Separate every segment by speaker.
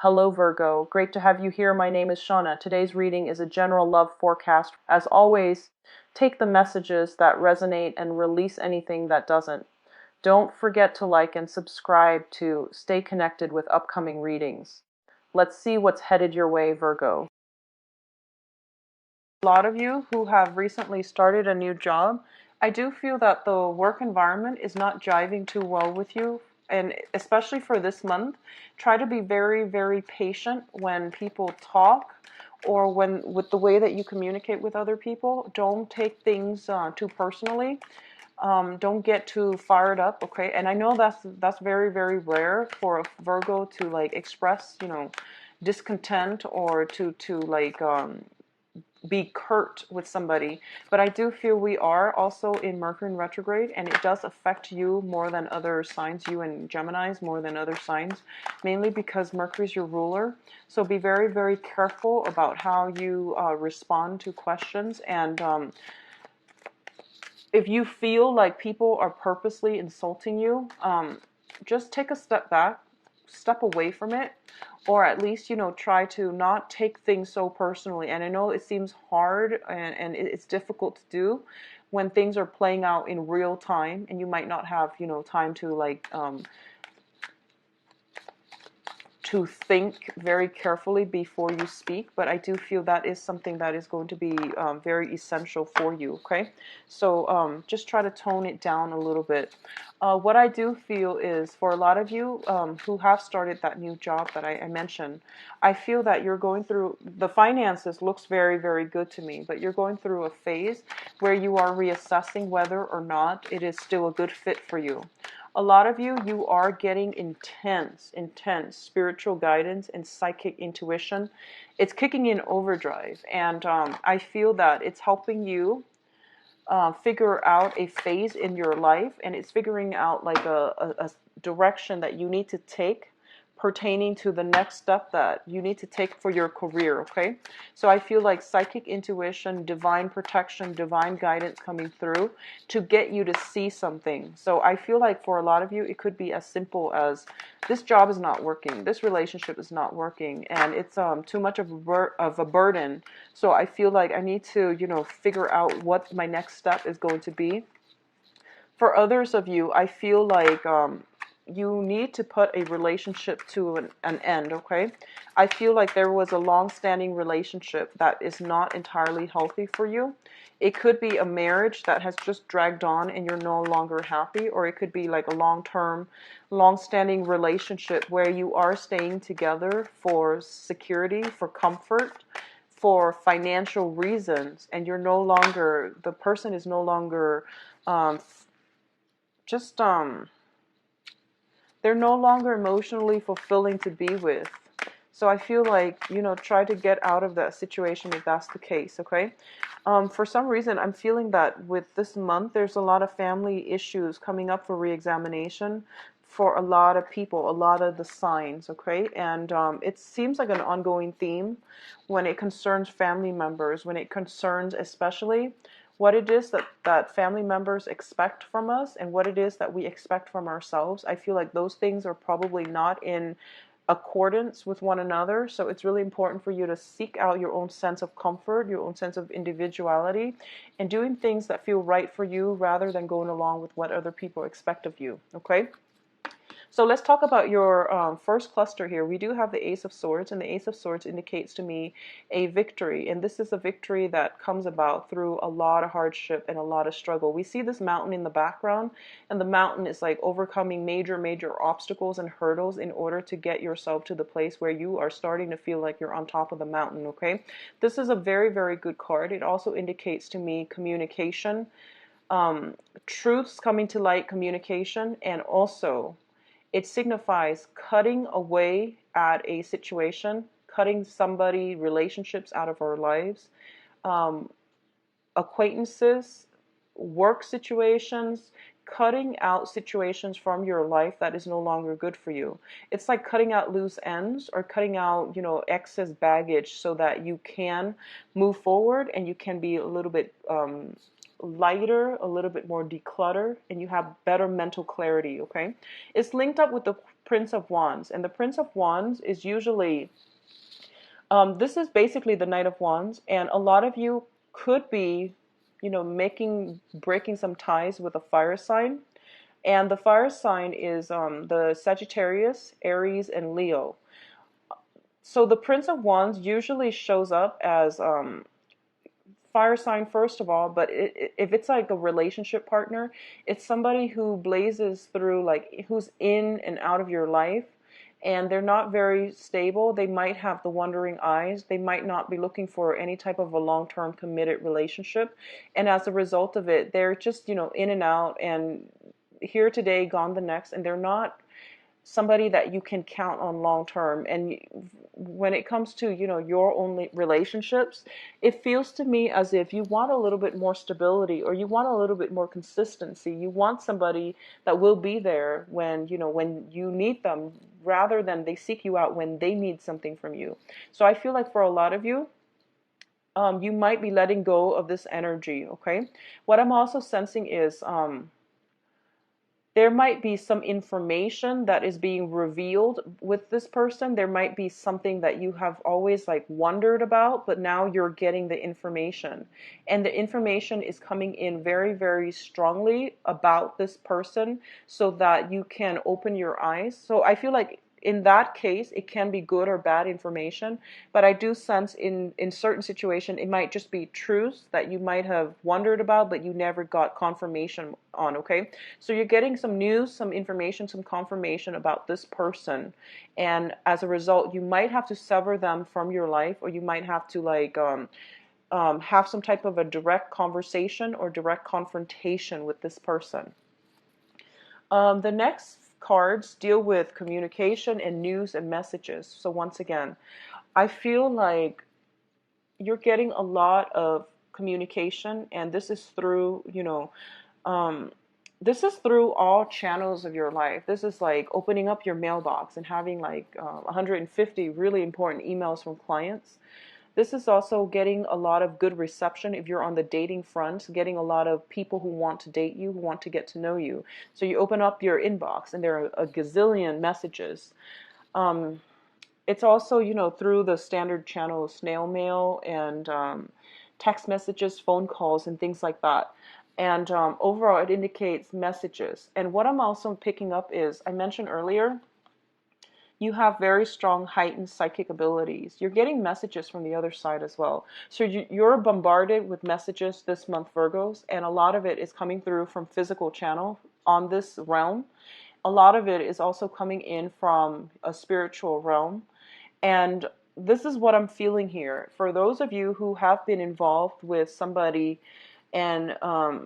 Speaker 1: Hello Virgo, great to have you here. My name is Shauna. Today's reading is a general love forecast. As always, take the messages that resonate and release anything that doesn't. Don't forget to like and subscribe to stay connected with upcoming readings. Let's see what's headed your way, Virgo. A lot of you who have recently started a new job, I do feel that the work environment is not jiving too well with you. And especially for this month, try to be very, very patient when people talk or when with the way that you communicate with other people. Don't take things too personally. Don't get too fired up, okay? And I know that's very, very rare for a Virgo to like express, discontent or to like be curt with somebody, but I do feel we are also in Mercury in retrograde, and it does affect you more than other signs, you and Geminis more than other signs, mainly because Mercury is your ruler. So be very, very careful about how you respond to questions, and if you feel like people are purposely insulting you, just take a step back, step away from it, or at least, try to not take things so personally. And I know it seems hard and it's difficult to do when things are playing out in real time and you might not have, time to like, to think very carefully before you speak, but I do feel that is something that is going to be very essential for you, okay? So just try to tone it down a little bit. What I do feel is for a lot of you who have started that new job that I mentioned, I feel that you're going through, the finances looks very, very good to me, but you're going through a phase where you are reassessing whether or not it is still a good fit for you. A lot of you, you are getting intense spiritual guidance and psychic intuition. It's kicking in overdrive, and I feel that it's helping you figure out a phase in your life, and it's figuring out like a direction that you need to take pertaining to the next step that you need to take for your career, okay? So I feel like psychic intuition, divine protection, divine guidance coming through to get you to see something. So I feel like for a lot of you, it could be as simple as this job is not working, this relationship is not working, and it's too much of a burden. So I feel like I need to, figure out what my next step is going to be. For others of you, I feel like you need to put a relationship to an end, okay? I feel like there was a long-standing relationship that is not entirely healthy for you. It could be a marriage that has just dragged on and you're no longer happy, or it could be like a long-term, long-standing relationship where you are staying together for security, for comfort, for financial reasons, and you're no longer, the person is no longer just they're no longer emotionally fulfilling to be with. So I feel like, try to get out of that situation if that's the case, okay? For some reason, I'm feeling that with this month, there's a lot of family issues coming up for re-examination for a lot of people, a lot of the signs, okay? And it seems like an ongoing theme when it concerns family members, when it concerns especially what it is that family members expect from us and what it is that we expect from ourselves. I feel like those things are probably not in accordance with one another. So it's really important for you to seek out your own sense of comfort, your own sense of individuality, and doing things that feel right for you rather than going along with what other people expect of you, okay? So let's talk about your first cluster here. We do have the Ace of Swords, and the Ace of Swords indicates to me a victory. And this is a victory that comes about through a lot of hardship and a lot of struggle. We see this mountain in the background, and the mountain is like overcoming major, major obstacles and hurdles in order to get yourself to the place where you are starting to feel like you're on top of the mountain, okay? This is a very, very good card. It also indicates to me communication, truths coming to light, communication, and also it signifies cutting away at a situation, cutting somebody, relationships out of our lives, acquaintances, work situations, cutting out situations from your life that is no longer good for you. It's like cutting out loose ends or cutting out, excess baggage so that you can move forward and you can be a little bit lighter, a little bit more decluttered, and you have better mental clarity, okay? It's linked up with the Prince of Wands, and the Prince of Wands is usually, this is basically the Knight of Wands, and a lot of you could be, breaking some ties with a fire sign. And the fire sign is the Sagittarius, Aries, and Leo. So the Prince of Wands usually shows up as fire sign first of all, but if it's like a relationship partner, it's somebody who blazes through, like who's in and out of your life, and they're not very stable. They might have the wandering eyes. They might not be looking for any type of a long-term committed relationship, and as a result of it, they're just in and out and here today, gone the next, and they're not somebody that you can count on long term. And when it comes to your own relationships, it feels to me as if you want a little bit more stability, or you want a little bit more consistency. You want somebody that will be there when when you need them, rather than they seek you out when they need something from you. So I feel like for a lot of you, you might be letting go of this energy. Okay, what I'm also sensing is there might be some information that is being revealed with this person. There might be something that you have always like wondered about, but now you're getting the information. And the information is coming in very, very strongly about this person so that you can open your eyes. So I feel like in that case, it can be good or bad information, but I do sense in certain situations, it might just be truths that you might have wondered about, but you never got confirmation on, okay? So you're getting some news, some information, some confirmation about this person, and as a result, you might have to sever them from your life, or you might have to like have some type of a direct conversation or direct confrontation with this person. The next cards deal with communication and news and messages. So once again, I feel like you're getting a lot of communication, and this is through, this is through all channels of your life. This is like opening up your mailbox and having like 150 really important emails from clients. This is also getting a lot of good reception if you're on the dating front, getting a lot of people who want to date you, who want to get to know you. So you open up your inbox and there are a gazillion messages. It's also, through the standard channel, snail mail and text messages, phone calls, and things like that. And overall, it indicates messages. And what I'm also picking up is, I mentioned earlier, you have very strong heightened psychic abilities. You're getting messages from the other side as well. So you're bombarded with messages this month, Virgos, and a lot of it is coming through from physical channel on this realm. A lot of it is also coming in from a spiritual realm. And this is what I'm feeling here. For those of you who have been involved with somebody and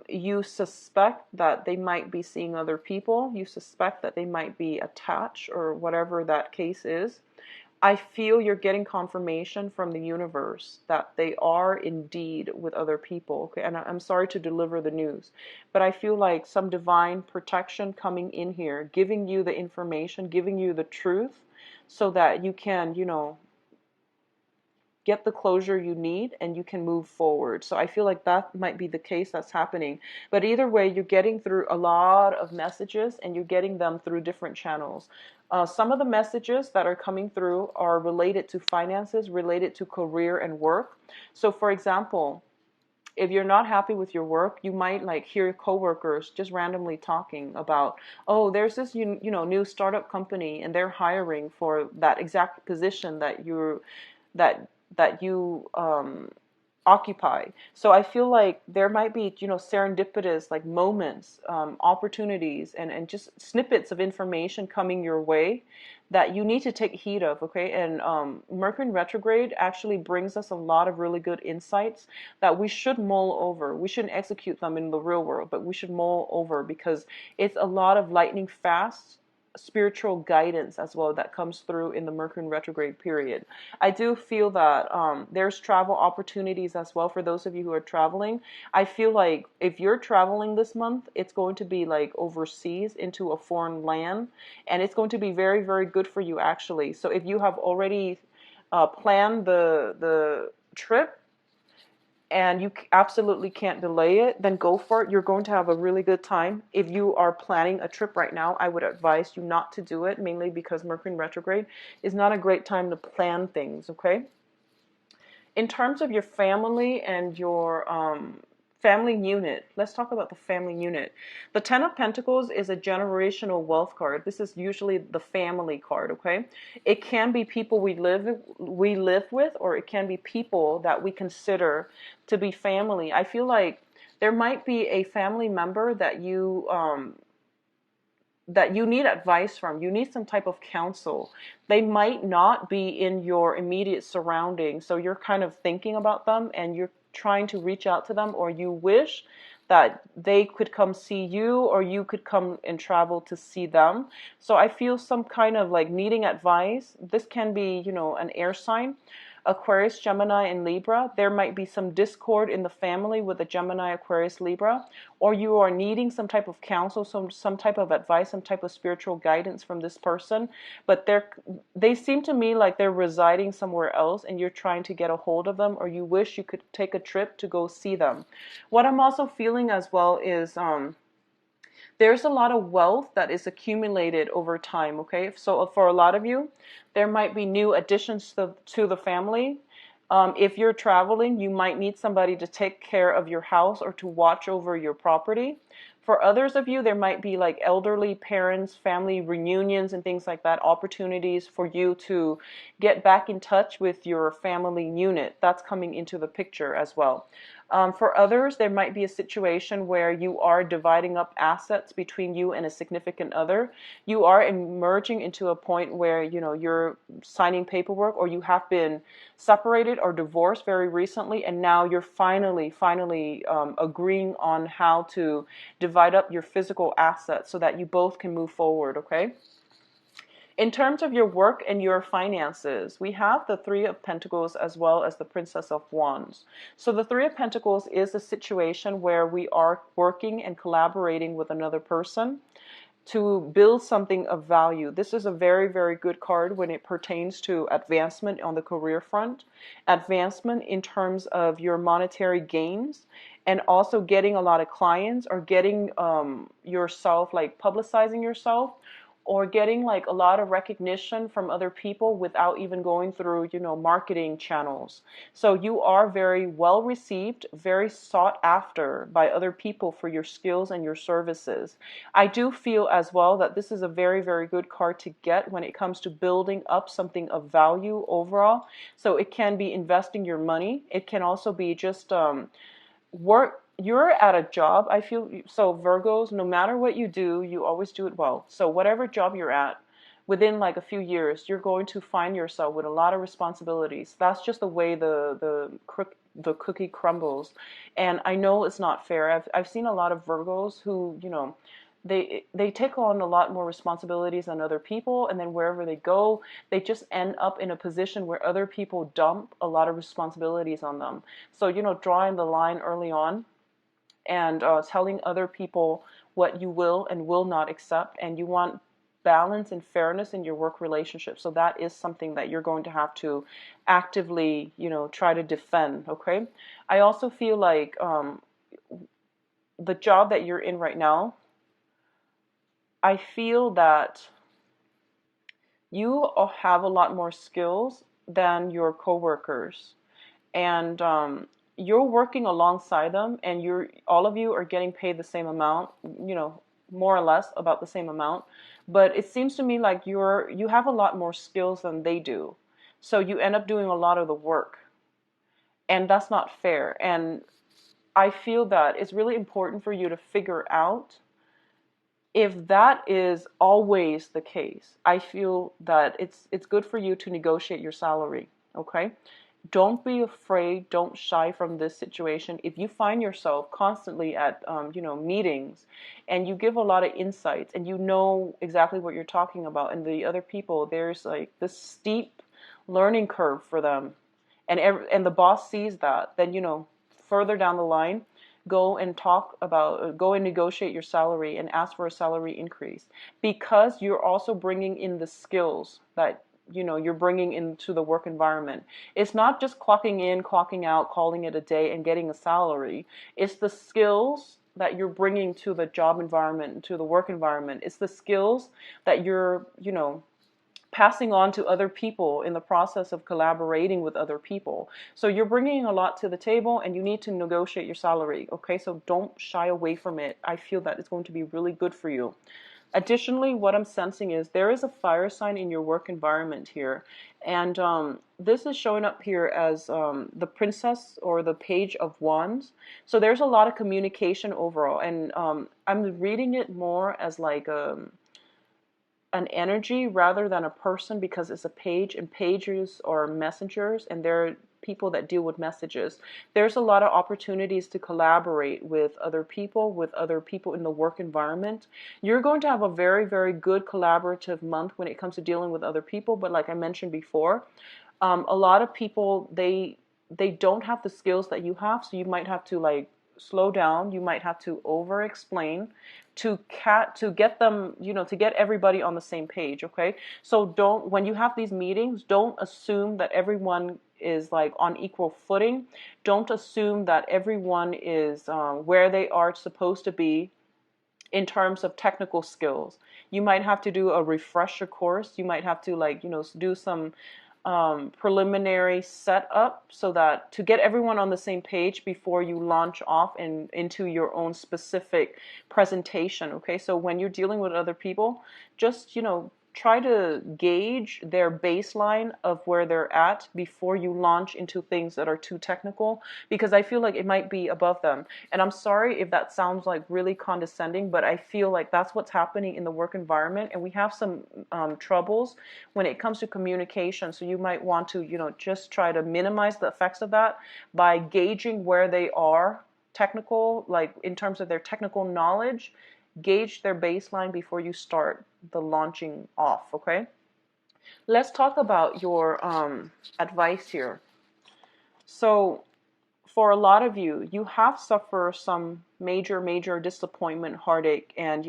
Speaker 1: you suspect that they might be seeing other people, you suspect that they might be attached or whatever that case is, I feel you're getting confirmation from the universe that they are indeed with other people. Okay, and I'm sorry to deliver the news, but I feel like some divine protection coming in here, giving you the information, giving you the truth, so that you can, get the closure you need and you can move forward. So I feel like that might be the case that's happening. But either way, you're getting through a lot of messages and you're getting them through different channels. Some of the messages that are coming through are related to finances, related to career and work. So for example, if you're not happy with your work, you might like hear coworkers just randomly talking about, oh, there's this new startup company and they're hiring for that exact position that you occupy. So I feel like there might be, serendipitous like moments, opportunities, and just snippets of information coming your way that you need to take heed of, okay? And Mercury in retrograde actually brings us a lot of really good insights that we should mull over. We shouldn't execute them in the real world, but we should mull over, because it's a lot of lightning fast spiritual guidance as well that comes through in the Mercury in retrograde period. I do feel that there's travel opportunities as well for those of you who are traveling. I feel like if you're traveling this month, it's going to be like overseas into a foreign land, and it's going to be very, very good for you actually. So if you have already planned the trip, and you absolutely can't delay it, then go for it. You're going to have a really good time. If you are planning a trip right now, I would advise you not to do it, mainly because Mercury in retrograde is not a great time to plan things, okay? In terms of your family and your family unit, let's talk about the family unit. The Ten of Pentacles is a generational wealth card. This is usually the family card, okay? It can be people we live with, or it can be people that we consider to be family. I feel like there might be a family member that you need advice from. You need some type of counsel. They might not be in your immediate surroundings, so you're kind of thinking about them and you're trying to reach out to them, or you wish that they could come see you, or you could come and travel to see them. So I feel some kind of like needing advice. This can be, an air sign. Aquarius, Gemini, and Libra. There might be some discord in the family with the Gemini, Aquarius, Libra, or you are needing some type of counsel, some type of advice, some type of spiritual guidance from this person, but they seem to me like they're residing somewhere else and you're trying to get a hold of them, or you wish you could take a trip to go see them. What I'm also feeling as well is there's a lot of wealth that is accumulated over time, okay? So for a lot of you, there might be new additions to the family. If you're traveling, you might need somebody to take care of your house or to watch over your property. For others of you, there might be like elderly parents, family reunions and things like that, opportunities for you to get back in touch with your family unit. That's coming into the picture as well. For others, there might be a situation where you are dividing up assets between you and a significant other. You are emerging into a point where, you're signing paperwork, or you have been separated or divorced very recently, and now you're finally agreeing on how to divide up your physical assets so that you both can move forward, okay? In terms of your work and your finances, we have the Three of Pentacles as well as the Princess of Wands. So the Three of Pentacles is a situation where we are working and collaborating with another person to build something of value. This is a very, very good card when it pertains to advancement on the career front, advancement in terms of your monetary gains, and also getting a lot of clients, or getting yourself, like publicizing yourself, or getting like a lot of recognition from other people without even going through, marketing channels. So you are very well received, very sought after by other people for your skills and your services. I do feel as well that this is a very, very good card to get when it comes to building up something of value overall. So it can be investing your money. It can also be just work. You're at a job, I feel. So Virgos, no matter what you do, you always do it well. So whatever job you're at, within like a few years, you're going to find yourself with a lot of responsibilities. That's just the way the cookie crumbles. And I know it's not fair. I've seen a lot of Virgos who, they take on a lot more responsibilities than other people, and then wherever they go, they just end up in a position where other people dump a lot of responsibilities on them. So, drawing the line early on, and telling other people what you will and will not accept, and you want balance and fairness in your work relationship. So that is something that you're going to have to actively, try to defend, okay? I also feel like the job that you're in right now, I feel that you have a lot more skills than your coworkers, and you're working alongside them, and all of you are getting paid the same amount, more or less about the same amount. But it seems to me like you have a lot more skills than they do, so you end up doing a lot of the work, and that's not fair. And I feel that it's really important for you to figure out if that is always the case. I feel that it's good for you to negotiate your salary, okay? Don't be afraid, don't shy from this situation. If you find yourself constantly at meetings, and you give a lot of insights, and you know exactly what you're talking about, and the other people, there's like this steep learning curve for them, and the boss sees that, then further down the line, go and negotiate your salary and ask for a salary increase, because you're also bringing in the skills that you're bringing into the work environment. It's not just clocking in, clocking out, calling it a day and getting a salary. It's the skills that you're bringing to the job environment, to the work environment. It's the skills that you're, passing on to other people in the process of collaborating with other people. So you're bringing a lot to the table and you need to negotiate your salary. Okay, so don't shy away from it. I feel that it's going to be really good for you. Additionally, what I'm sensing is there is a fire sign in your work environment here. And this is showing up here as the princess or the page of wands. So there's a lot of communication overall. And I'm reading it more as like an energy rather than a person, because it's a page, and pages are messengers, and they're people that deal with messages. There's a lot of opportunities to collaborate with other people in the work environment. You're going to have a very, very good collaborative month when it comes to dealing with other people. But like I mentioned before, a lot of people, they don't have the skills that you have, so you might have to like slow down. You might have to over explain to get them, to get everybody on the same page. Okay, so when you have these meetings, don't assume that everyone is like on equal footing. Don't assume that everyone is where they are supposed to be in terms of technical skills. You might have to do a refresher course. You might have to do some preliminary setup so that to get everyone on the same page before you launch off into your own specific presentation. Okay, so when you're dealing with other people, just try to gauge their baseline of where they're at before you launch into things that are too technical, because I feel like it might be above them. And I'm sorry if that sounds like really condescending, but I feel like that's what's happening in the work environment, and we have some troubles when it comes to communication. So you might want to, just try to minimize the effects of that by gauging where they are technical, like in terms of their technical knowledge. Gauge their baseline before you start the launching off. Okay, let's talk about your advice here. So for a lot of you, you have suffered some major disappointment, heartache, and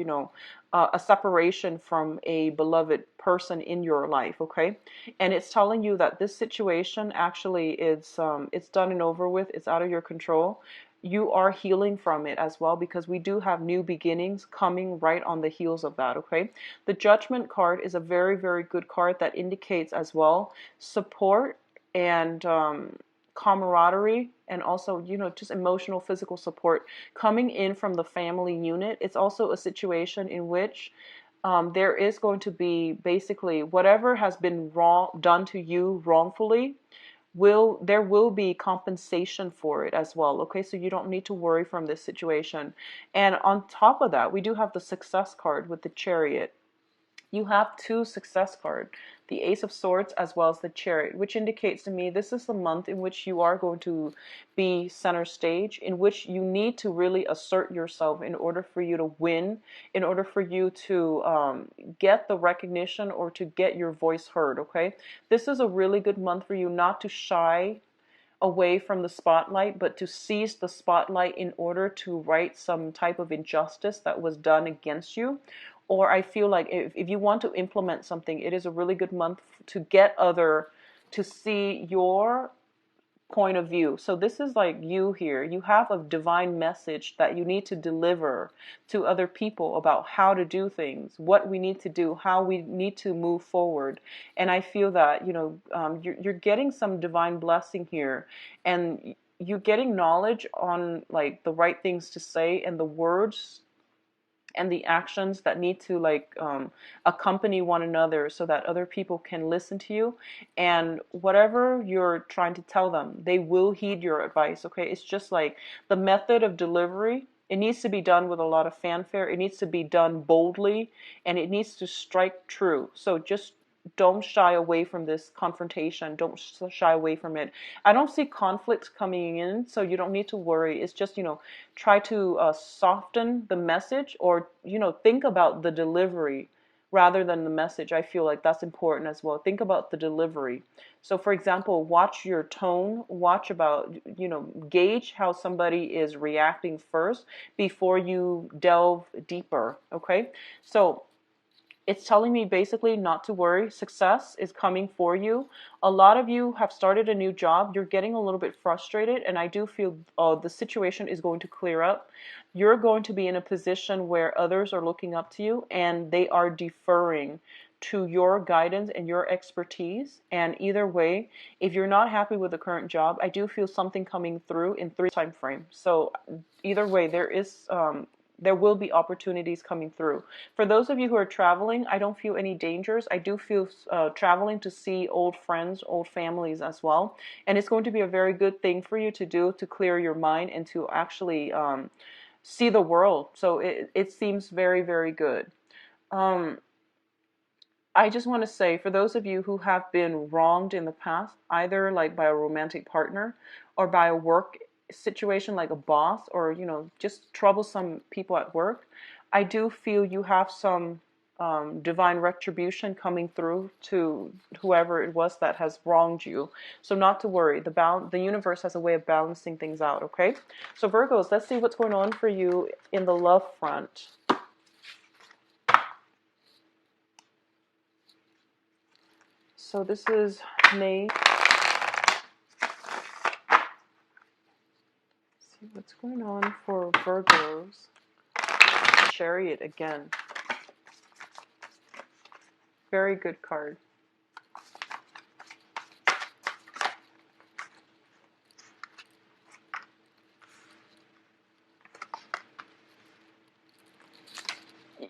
Speaker 1: a separation from a beloved person in your life. Okay, and it's telling you that this situation actually is it's done and over with. It's out of your control. You are healing from it as well, because we do have new beginnings coming right on the heels of that. Okay, the Judgment card is a very, very good card that indicates as well support and camaraderie, and also just emotional, physical support coming in from the family unit. It's also a situation in which there is going to be basically whatever has been done to you wrongfully, there will be compensation for it as well. Okay, so you don't need to worry from this situation. And on top of that, we do have the Success card with the Chariot. You have two success cards, the Ace of Swords as well as the Chariot, which indicates to me this is the month in which you are going to be center stage, in which you need to really assert yourself in order for you to win, in order for you to get the recognition or to get your voice heard. Okay, this is a really good month for you not to shy away from the spotlight, but to seize the spotlight in order to right some type of injustice that was done against you. Or I feel like if you want to implement something, it is a really good month to to see your point of view. So this is like you here. You have a divine message that you need to deliver to other people about how to do things, what we need to do, how we need to move forward. And I feel that, you're getting some divine blessing here, and you're getting knowledge on like the right things to say and the words and the actions that need to accompany one another so that other people can listen to you, and whatever you're trying to tell them, they will heed your advice. Okay, it's just like the method of delivery. It needs to be done with a lot of fanfare. It needs to be done boldly, and it needs to strike true. So just don't shy away from this confrontation. Don't shy away from it. I don't see conflicts coming in, so you don't need to worry. It's just, try to soften the message, or, think about the delivery rather than the message. I feel like that's important as well. Think about the delivery. So, for example, watch your tone, gauge how somebody is reacting first before you delve deeper. Okay. So, It's telling me basically not to worry. Success is coming for you. A lot of you have started a new job. You're getting a little bit frustrated, and I do feel the situation is going to clear up. You're going to be in a position where others are looking up to you and they are deferring to your guidance and your expertise. And either way, if you're not happy with the current job, I do feel something coming through in 3 time frame. So either way, there will be opportunities coming through. For those of you who are traveling, I don't feel any dangers. I do feel traveling to see old friends, old families as well. And it's going to be a very good thing for you to do to clear your mind and to actually see the world. So it seems very, very good. Um, I just want to say, for those of you who have been wronged in the past, either like by a romantic partner or by a work situation like a boss, or just troublesome people at work, I do feel you have some divine retribution coming through to whoever it was that has wronged you. So not to worry, the universe has a way of balancing things out. Okay, so Virgos, let's see what's going on for you in the love front. So this is May. See what's going on for Virgos. Chariot again. Very good card.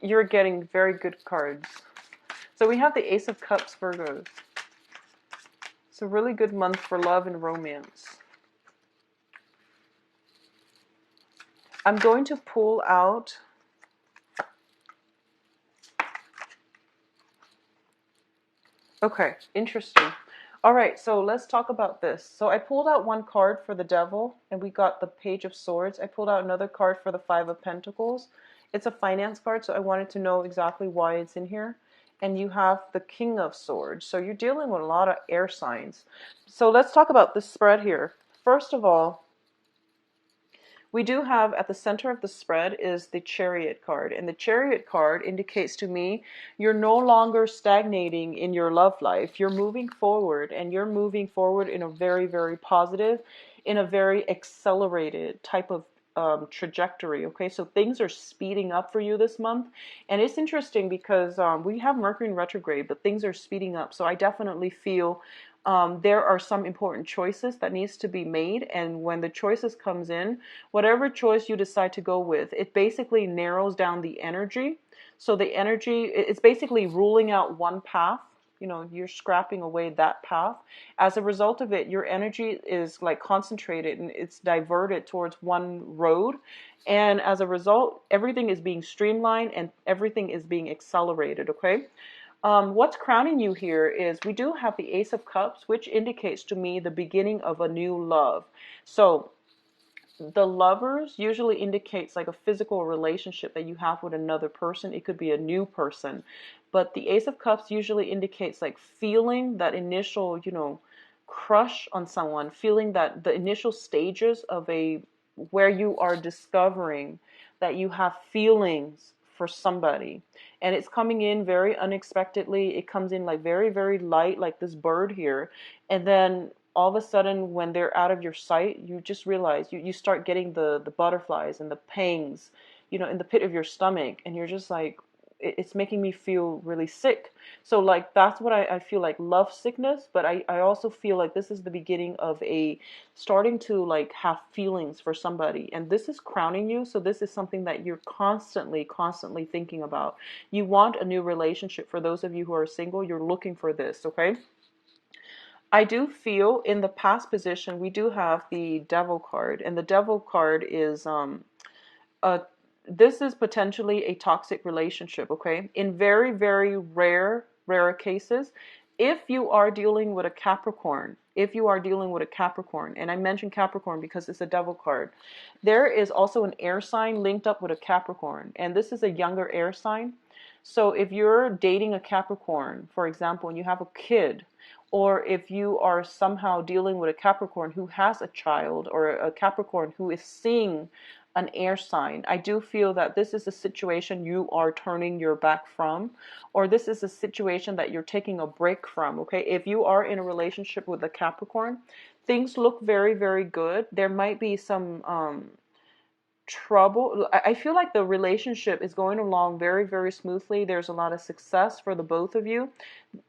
Speaker 1: You're getting very good cards. So we have the Ace of Cups, Virgos. It's a really good month for love and romance. I'm going to pull out okay, interesting. All right, so let's talk about this. So I pulled out one card for the Devil, and we got the Page of Swords. I pulled out another card for the Five of Pentacles. It's a finance card, so I wanted to know exactly why it's in here. And you have the King of Swords. So you're dealing with a lot of air signs. So let's talk about this spread here. First of all, we do have at the center of the spread is the Chariot card. And the Chariot card indicates to me you're no longer stagnating in your love life. You're moving forward, and you're moving forward in a very, very positive, in a very accelerated type of trajectory. Okay, so things are speeding up for you this month. And it's interesting because we have Mercury in retrograde, but things are speeding up. So I definitely feel there are some important choices that needs to be made, and when the choices comes in, whatever choice you decide to go with, it basically narrows down the energy. So the energy, it's basically ruling out one path. You're scrapping away that path. As a result of it, your energy is like concentrated and it's diverted towards one road. And as a result, everything is being streamlined and everything is being accelerated. Okay. What's crowning you here is we do have the Ace of Cups, which indicates to me the beginning of a new love. So the Lovers usually indicates like a physical relationship that you have with another person. It could be a new person. But the Ace of Cups usually indicates like feeling that initial, crush on someone, feeling that the initial stages of where you are discovering that you have feelings for somebody, and it's coming in very unexpectedly. It comes in like very, very light, like this bird here, and then all of a sudden when they're out of your sight, you just realize you start getting the butterflies and the pangs, in the pit of your stomach, and you're just like, it's making me feel really sick. So like that's what I feel like, love sickness. But I also feel like this is the beginning of a starting to like have feelings for somebody, and this is crowning you. So this is something that you're constantly thinking about. You want a new relationship. For those of you who are single, you're looking for this. Okay, I do feel in the past position we do have the Devil card, and the Devil card is a this is potentially a toxic relationship. Okay, in very, very rare cases, if you are dealing with a Capricorn, and I mentioned Capricorn because it's a Devil card, there is also an air sign linked up with a Capricorn, and this is a younger air sign. So if you're dating a Capricorn, for example, and you have a kid, or if you are somehow dealing with a Capricorn who has a child, or a Capricorn who is seeing an air sign. I do feel that this is a situation you are turning your back from, or this is a situation that you're taking a break from, okay? If you are in a relationship with a Capricorn, things look very, very good. There might be some trouble. I feel like the relationship is going along very, very smoothly. There's a lot of success for the both of you.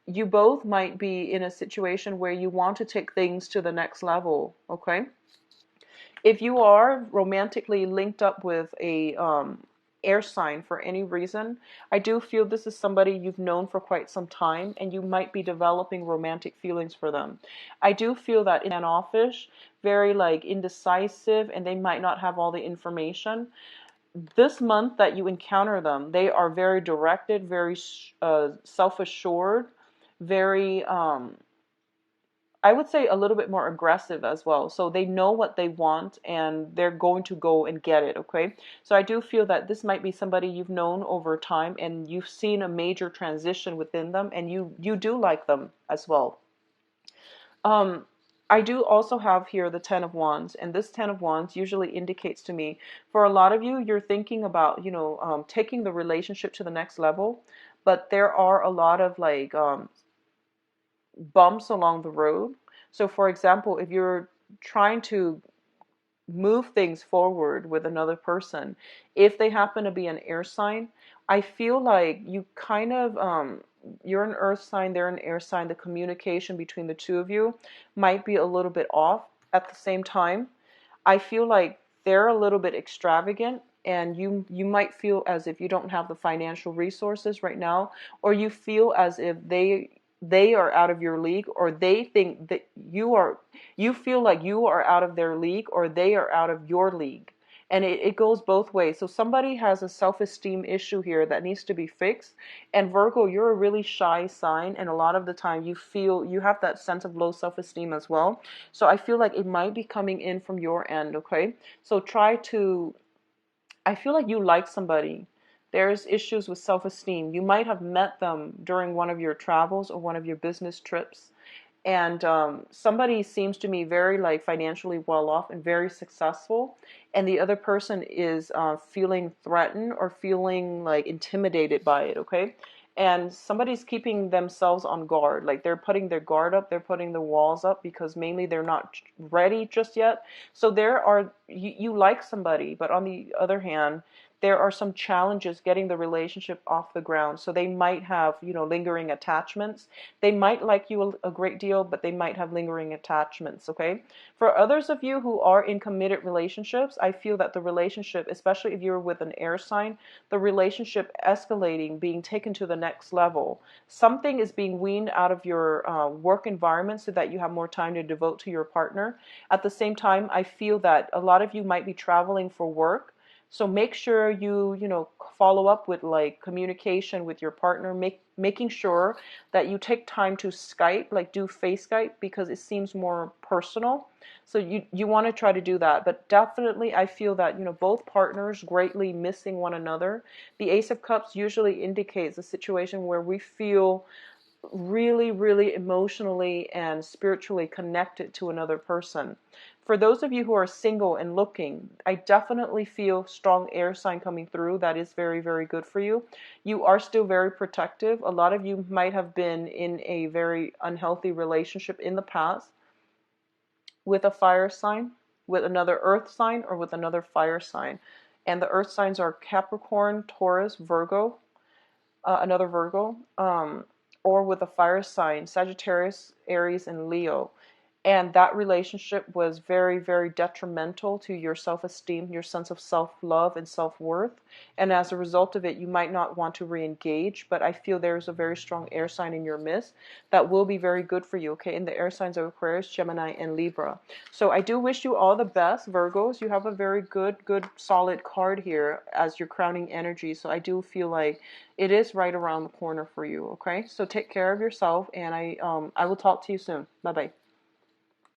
Speaker 1: You both might be in a situation where you want to take things to the next level, okay? If you are romantically linked up with a air sign for any reason, I do feel this is somebody you've known for quite some time and you might be developing romantic feelings for them. I do feel that in an office, very like indecisive, and they might not have all the information. This month that you encounter them, they are very directed, very self-assured, very I would say a little bit more aggressive as well. So they know what they want and they're going to go and get it, okay? So I do feel that this might be somebody you've known over time and you've seen a major transition within them, and you do like them as well. Um, I do also have here the Ten of Wands, and this Ten of Wands usually indicates to me, for a lot of you, you're thinking about, taking the relationship to the next level, but there are a lot of like bumps along the road. So, for example, if you're trying to move things forward with another person, if they happen to be an air sign, I feel like you kind of, you're an earth sign, they're an air sign. The communication between the two of you might be a little bit off. At the same time, I feel like they're a little bit extravagant, and you might feel as if you don't have the financial resources right now, or you feel as if they are out of your league, or they think that you feel like you are out of their league, or they are out of your league. And it goes both ways. So somebody has a self-esteem issue here that needs to be fixed. And Virgo, you're a really shy sign, and a lot of the time you feel you have that sense of low self-esteem as well. So I feel like it might be coming in from your end, okay? So I feel like you like somebody. There's issues with self-esteem. You might have met them during one of your travels or one of your business trips, and somebody seems to me very like financially well off and very successful, and the other person is feeling threatened or feeling like intimidated by it, okay? And somebody's keeping themselves on guard, like they're putting their guard up, they're putting the walls up because mainly they're not ready just yet. So you like somebody, but on the other hand, there are some challenges getting the relationship off the ground. So they might have, lingering attachments. They might like you a great deal, but they might have lingering attachments, okay? For others of you who are in committed relationships, I feel that the relationship, especially if you're with an air sign, the relationship escalating, being taken to the next level. Something is being weaned out of your work environment so that you have more time to devote to your partner. At the same time, I feel that a lot of you might be traveling for work. So make sure you follow up with like communication with your partner, making sure that you take time to Skype, like do face Skype, because it seems more personal. So you want to try to do that. But definitely I feel that, both partners greatly missing one another. The Ace of Cups usually indicates a situation where we feel really, really emotionally and spiritually connected to another person. For those of you who are single and looking, I definitely feel strong air sign coming through. That is very, very good for you. You are still very protective. A lot of you might have been in a very unhealthy relationship in the past with a fire sign, with another earth sign, or with another fire sign. And the earth signs are Capricorn, Taurus, Virgo, another Virgo, or with a fire sign, Sagittarius, Aries, and Leo. And that relationship was very, very detrimental to your self-esteem, your sense of self-love and self-worth. And as a result of it, you might not want to re-engage, but I feel there's a very strong air sign in your midst that will be very good for you, okay? And the air signs are Aquarius, Gemini, and Libra. So I do wish you all the best, Virgos. You have a very good, solid card here as your crowning energy. So I do feel like it is right around the corner for you, okay? So take care of yourself, and I will talk to you soon. Bye-bye.